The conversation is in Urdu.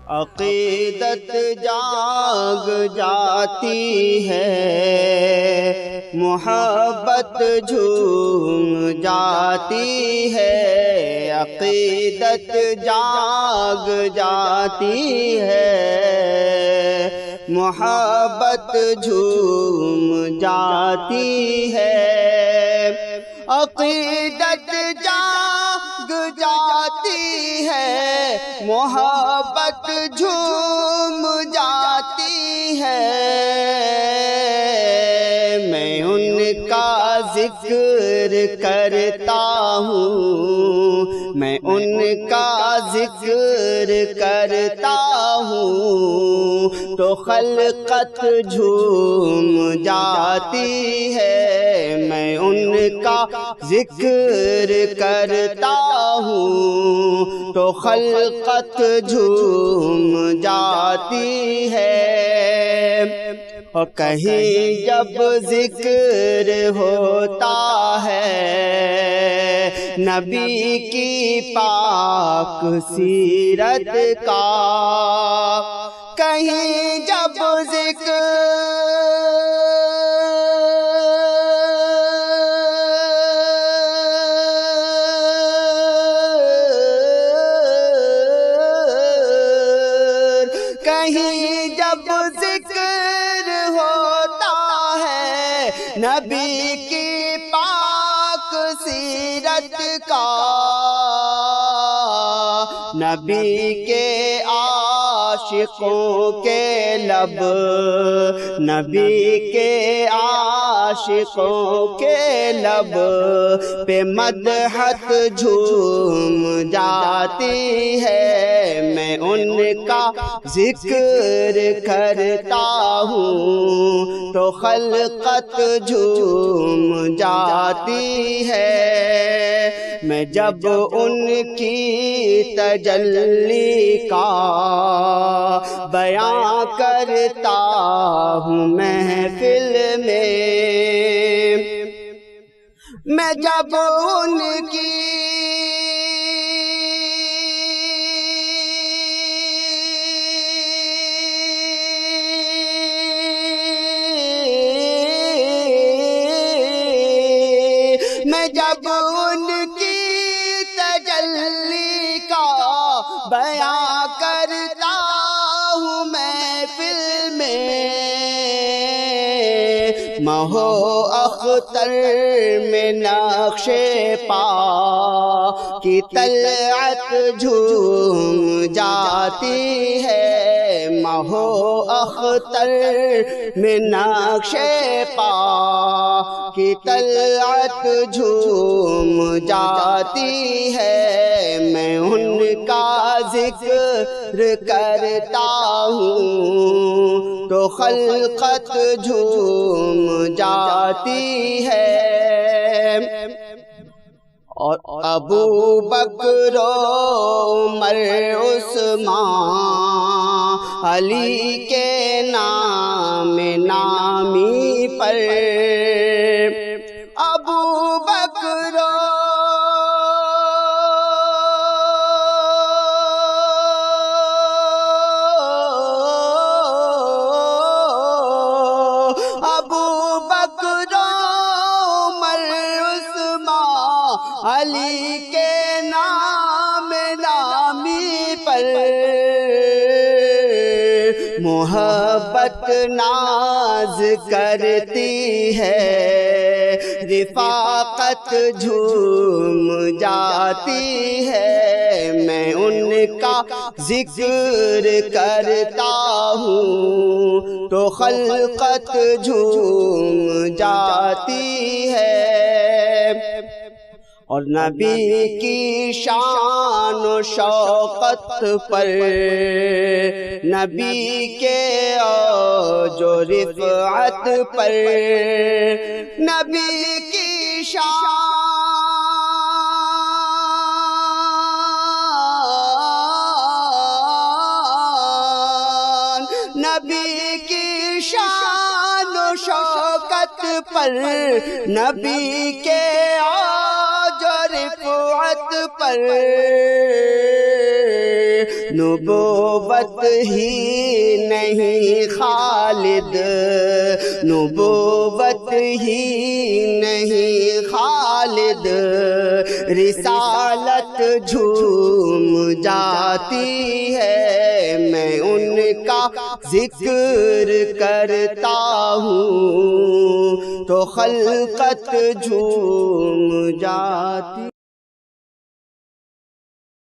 عقیدت جاگ جاتی ہے، محبت جھوم جاتی ہے، عقیدت جاگ جاتی ہے، محبت جھوم جاتی ہے، عقیدت جاگ جاتی ہے، محبت جھوم جاتی ہے، میں ان کا ذکر کرتا ہوں، میں ان کا ذکر کرتا ہوں تو خلقت جھوم جاتی ہے، میں ان کا ذکر کرتا ہوں تو خلقت جھوم جاتی ہے، اور کہیں جب ذکر ہوتا ہے نبی کی پاک سیرت کا، کہیں جب ذکر کہیں جب ذکر ہوتا ہے نبی کی پاک سیرت کا، نبی کے عاشقوں کے لب، نبی کے عاشقوں کے لب پہ مدحت جھوم جاتی ہے، میں ان کا ذکر کرتا ہوں تو خلقت جھوم جاتی ہے، میں جب ان کی تجلی کا بیان کرتا ہوں محفل میں، میں جب ان کی میں جب ان کی تجلی کا بیان کرتا ہوں محفل میں، مہو اختر میں نقش پا کی طلعت جھوم جاتی ہے، مہو اختر میں نقش پا کی طلعت جھوم جاتی ہے، میں ان کا ذکر کرتا ہوں تو خلقت جھوم جاتی ہے، اور ابو بکر عمر عثمان علی کے نام نامی پر، ابو بکر علی کے نام نامی پر محبت ناز کرتی ہے، رفاقت جھوم جاتی ہے، میں ان کا ذکر کرتا ہوں تو خلقت جھوم جاتی ہے، اور نبی کی شان و شوقت پر، نبی کے اوج و رفعت پر، نبی کی شان نبی کی شان و شوقت پر، نبی کے اوج و رفعت پر نبوت ہی نہیں خالد، نبوت ہی نہیں خالد، رسالت جھوم جاتی ہے، میں ان کا ذکر کرتا ہوں تو خلقت جھوم جاتی